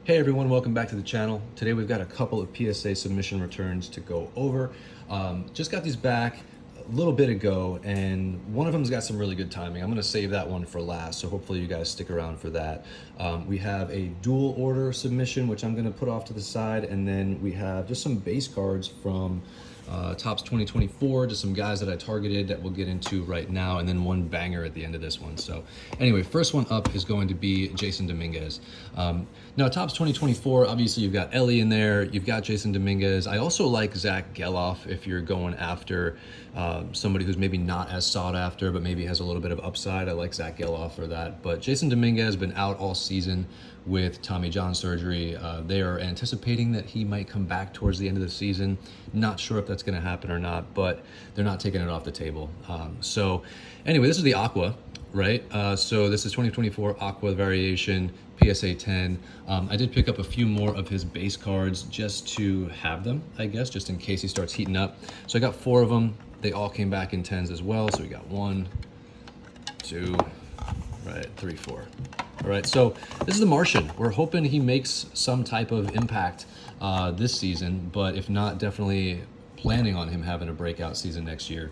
Hey everyone, welcome back to the channel. Today we've got a couple of PSA submission returns to go over. Just got these back a little bit ago, and one of them's got some really good timing. I'm gonna save that one for last, so hopefully you guys stick around for that. We have a dual order submission, which I'm gonna put off to the side, and then we have just some base cards from Topps 2024, just some guys that I targeted that we'll get into right now, and then one banger at the end of this one. So anyway, first one up is going to be Jason Dominguez. Now Topps 2024, obviously you've got Ellie in there, you've got Jason Dominguez. I also like Zach Geloff if you're going after somebody who's maybe not as sought after, but maybe has a little bit of upside. I like Zach Geloff for that. But Jason Dominguez has been out all season with Tommy John surgery. They are anticipating that he might come back towards the end of the season. Not sure if that's going to happen or not, but they're not taking it off the table. So anyway, this is the Aqua, right? So this is 2024 Aqua variation, PSA 10. I did pick up a few more of his base cards just to have them, I guess, just in case he starts heating up. So I got 4 of them. They all came back in 10s as well. So we got 1, 2, right, 3, 4. All right, so this is the Martian. We're hoping he makes some type of impact this season, but if not, definitely planning on him having a breakout season next year.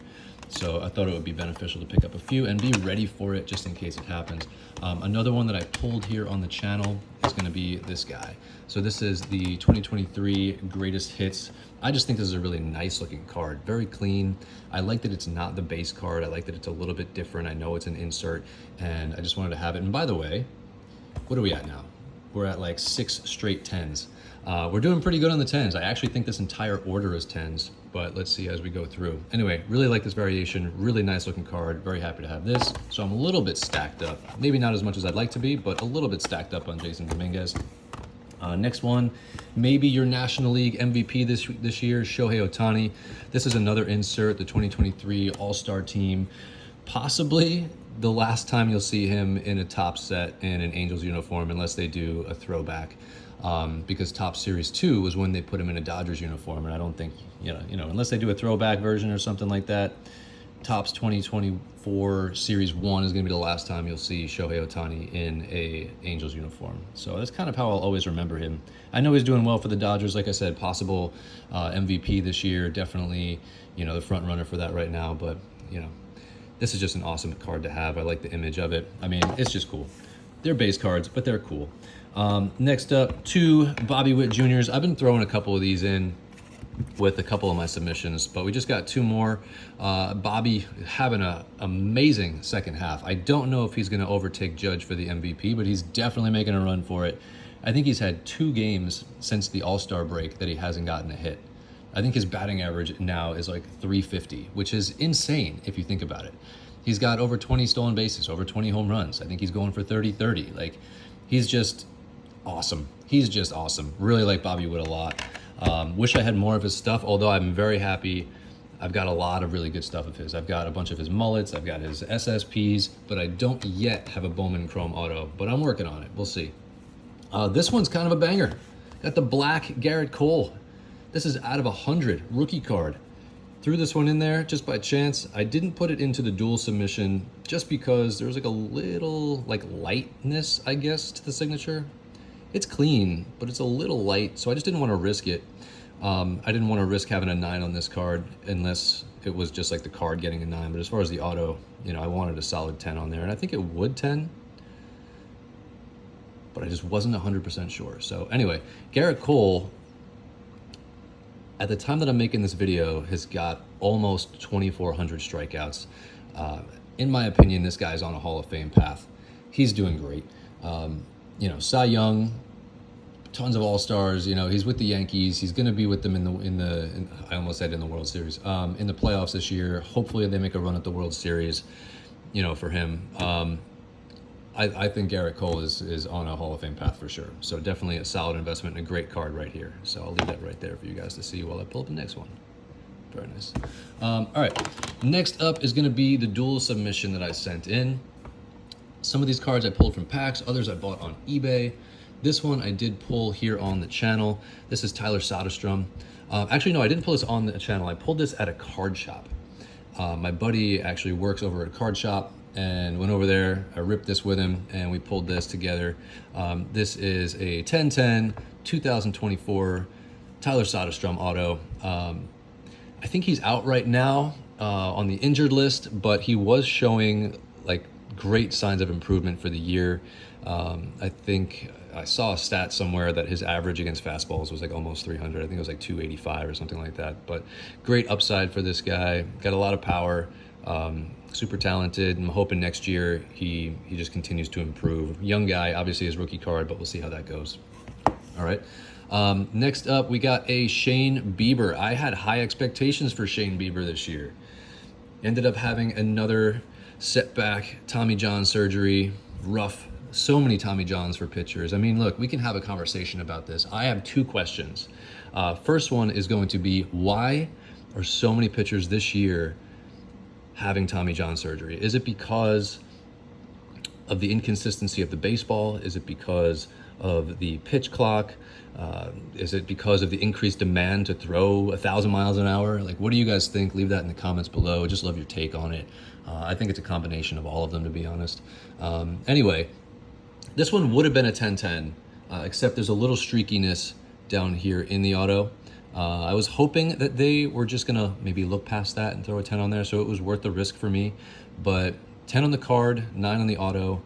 So I thought it would be beneficial to pick up a few and be ready for it just in case it happens. Another one that I pulled here on the channel is going to be this guy. So this is the 2023 Greatest Hits. I just think this is a really nice looking card, very clean. I like that it's not the base card. I like that it's a little bit different. I know it's an insert, and I just wanted to have it. And by the way, what are we at now? We're at like 6 straight 10s. We're doing pretty good on the 10s. I actually think this entire order is 10s, but let's see as we go through. Anyway, really like this variation, really nice looking card. Very happy to have this. So I'm a little bit stacked up. Maybe not as much as I'd like to be, but a little bit stacked up on Jason Dominguez. Next one, maybe your National League MVP this year, Shohei Ohtani. This is another insert, the 2023 All-Star team. Possibly the last time you'll see him in a top set in an Angels uniform, unless they do a throwback. Because Topps Series 2 was when they put him in a Dodgers uniform, and I don't think, you know, unless they do a throwback version or something like that, Topps 2024 Series 1 is going to be the last time you'll see Shohei Ohtani in a Angels uniform. So that's kind of how I'll always remember him. I know he's doing well for the Dodgers. Like I said, possible MVP this year. Definitely, you know, the front runner for that right now. But, you know, this is just an awesome card to have. I like the image of it. I mean, it's just cool. They're base cards, but they're cool. Next up, 2 Bobby Witt Juniors. I've been throwing a couple of these in with a couple of my submissions, but we just got 2 more. Bobby having an amazing second half. I don't know if he's going to overtake Judge for the MVP, but he's definitely making a run for it. I think he's had 2 games since the All-Star break that he hasn't gotten a hit. I think his batting average now is like 350, which is insane if you think about it. He's got over 20 stolen bases, over 20 home runs. I think he's going for 30-30. Like, he's just awesome. He's just awesome. Really like Bobby Witt a lot. Wish I had more of his stuff, although I'm very happy. I've got a lot of really good stuff of his. I've got a bunch of his mullets. I've got his SSPs, but I don't yet have a Bowman Chrome Auto, but I'm working on it. We'll see. This one's kind of a banger. Got the black Gerrit Cole. This is out of 100, rookie card. Threw this one in there just by chance. I didn't put it into the dual submission just because there was like a little like lightness, I guess, to the signature. It's clean, but it's a little light, so I just didn't want to risk it. I didn't want to risk having a 9 on this card unless it was just like the card getting a 9. But as far as the auto, you know, I wanted a solid 10 on there, and I think it would 10, but I just wasn't 100% sure. So anyway, Gerrit Cole, at the time that I'm making this video, has got almost 2,400 strikeouts. In my opinion, this guy's on a Hall of Fame path. He's doing great. You know, Cy Young, tons of All-Stars. You know, he's with the Yankees. He's going to be with them in I almost said in the World Series, in the playoffs this year. Hopefully they make a run at the World Series, you know, for him. I think Gerrit Cole is on a Hall of Fame path for sure. So definitely a solid investment and a great card right here. So I'll leave that right there for you guys to see while I pull up the next one. Very nice. All right, next up is going to be the dual submission that I sent in. Some of these cards I pulled from packs, others I bought on eBay. This one I did pull here on the channel. This is Tyler Soderstrom. Actually, no, I didn't pull this on the channel. I pulled this at a card shop. My buddy actually works over at a card shop. and went over there. I ripped this with him and we pulled this together. This is a 1010 2024 Tyler Soderstrom auto. I think he's out right now on the injured list, but he was showing like great signs of improvement for the year. I think I saw a stat somewhere that his average against fastballs was like almost 300. I think it was like 285 or something like that. But great upside for this guy. Got a lot of power. Super talented. I'm hoping next year he just continues to improve. Young guy, obviously his rookie card, but we'll see how that goes. All right. Next up, we got a Shane Bieber. I had high expectations for Shane Bieber this year. Ended up having another setback, Tommy John surgery, rough. So many Tommy Johns for pitchers. I mean, look, we can have a conversation about this. I have two questions. First one is going to be, why are so many pitchers this year having Tommy John surgery? Is it because of the inconsistency of the baseball? Is it because of the pitch clock? Is it because of the increased demand to throw 1,000 miles an hour? Like, what do you guys think? Leave that in the comments below. Just love your take on it. I think it's a combination of all of them, to be honest. Anyway, this one would have been a 1010, except there's a little streakiness down here in the auto. I was hoping that they were just gonna maybe look past that and throw a 10 on there, so it was worth the risk for me. But 10 on the card, 9 on the auto.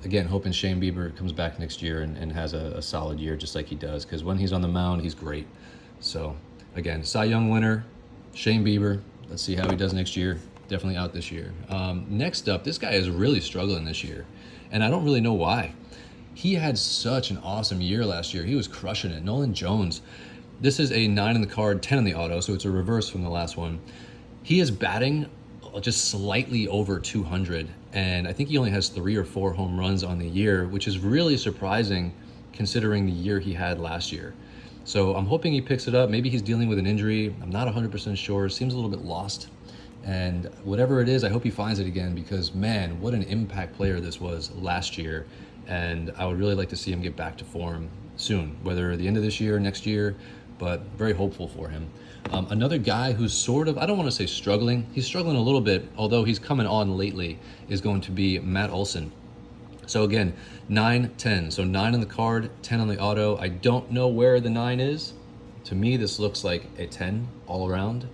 Again, hoping Shane Bieber comes back next year and has a solid year just like he does, because when he's on the mound, he's great. So again, Cy Young winner, Shane Bieber. Let's see how he does next year. Definitely out this year. Next up, this guy is really struggling this year, and I don't really know why. He had such an awesome year last year. He was crushing it. Nolan Jones. This is a 9 on the card, 10 on the auto, so it's a reverse from the last one. He is batting just slightly over 200, and I think he only has 3 or 4 home runs on the year, which is really surprising considering the year he had last year. So I'm hoping he picks it up. Maybe he's dealing with an injury. I'm not 100% sure. Seems a little bit lost. And whatever it is, I hope he finds it again, because man, what an impact player this was last year. And I would really like to see him get back to form soon, whether the end of this year or next year, but very hopeful for him. Another guy who's sort of, I don't want to say struggling, he's struggling a little bit, although he's coming on lately, is going to be Matt Olson. So again, 9, 10. So 9 on the card, 10 on the auto. I don't know where the 9 is. To me, this looks like a 10 all around.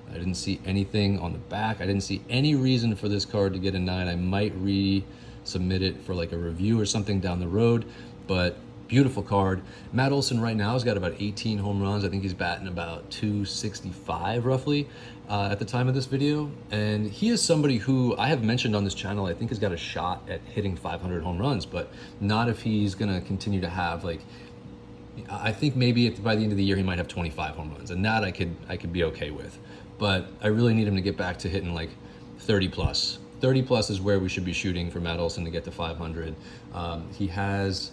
I didn't see anything on the back. I didn't see any reason for this card to get a 9. I might resubmit it for like a review or something down the road, but beautiful card. Matt Olson right now has got about 18 home runs. I think he's batting about 265 roughly at the time of this video. And he is somebody who I have mentioned on this channel, I think has got a shot at hitting 500 home runs, but not if he's gonna continue to have like, I think maybe by the end of the year he might have 25 home runs, and that I could be okay with. But I really need him to get back to hitting like 30 plus. 30 plus is where we should be shooting for Matt Olson to get to 500. He has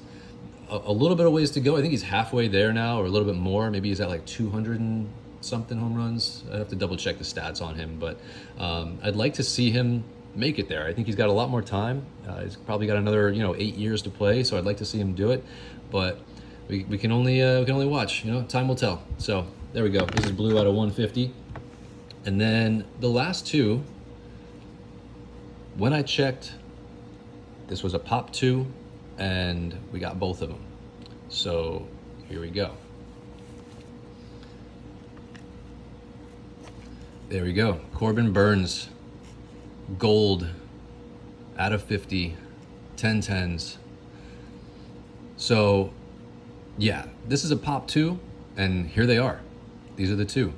a little bit of ways to go. I think he's halfway there now, or a little bit more. Maybe he's at like 200 and something home runs. I have to double check the stats on him, but I'd like to see him make it there. I think he's got a lot more time. He's probably got another 8 years to play, so I'd like to see him do it. But we can only watch. Time will tell. So there we go. This is blue out of 150, and then the last two. When I checked, this was a pop 2. And we got both of them. So here we go. There we go. Corbin Burns, gold, out of 50, 10-10s. So yeah, this is a pop 2, and here they are. These are the 2.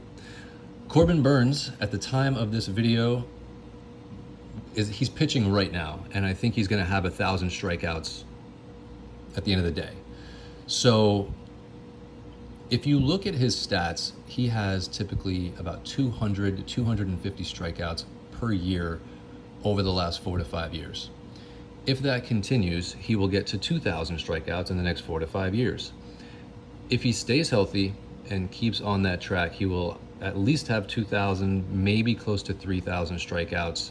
Corbin Burns, at the time of this video, he's pitching right now, and I think he's going to have 1,000 strikeouts at the end of the day. So if you look at his stats, he has typically about 200 to 250 strikeouts per year over the last 4 to 5 years. If that continues, he will get to 2,000 strikeouts in the next 4 to 5 years. If he stays healthy and keeps on that track, he will at least have 2,000, maybe close to 3,000 strikeouts.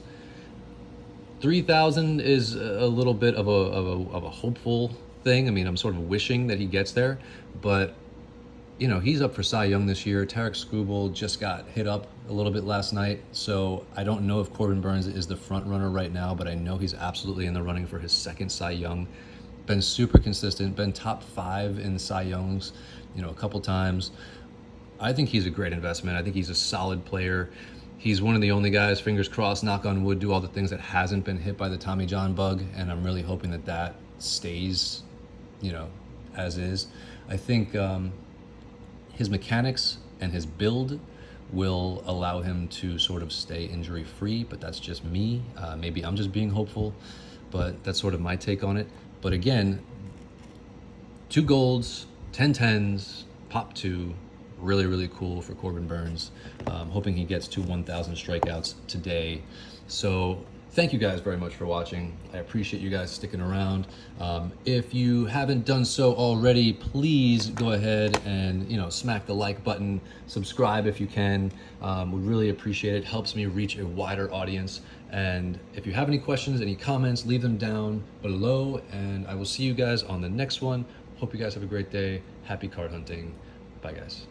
3,000 is a little bit of a hopeful thing. I mean, I'm sort of wishing that he gets there, but you know, he's up for Cy Young this year. Tarek Skubal just got hit up a little bit last night, so I don't know if Corbin Burnes is the front runner right now, but I know he's absolutely in the running for his second Cy Young. Been super consistent, been top 5 in Cy Youngs, you know, a couple times. I think he's a great investment. I think he's a solid player. He's one of the only guys, fingers crossed, knock on wood, do all the things that hasn't been hit by the Tommy John bug, and I'm really hoping that that stays, you know, as is. I think his mechanics and his build will allow him to sort of stay injury free, but that's just me. Maybe I'm just being hopeful, but that's sort of my take on it. But again, 2 golds, 10 10s, pop 2, really, really cool for Corbin Burnes. Hoping he gets to 1,000 strikeouts today. So thank you guys very much for watching. I appreciate you guys sticking around. If you haven't done so already, please go ahead and, you know, smack the like button, subscribe if you can. Would really appreciate it. Helps me reach a wider audience. And if you have any questions, any comments, leave them down below, and I will see you guys on the next one. Hope you guys have a great day. Happy card hunting. Bye, guys.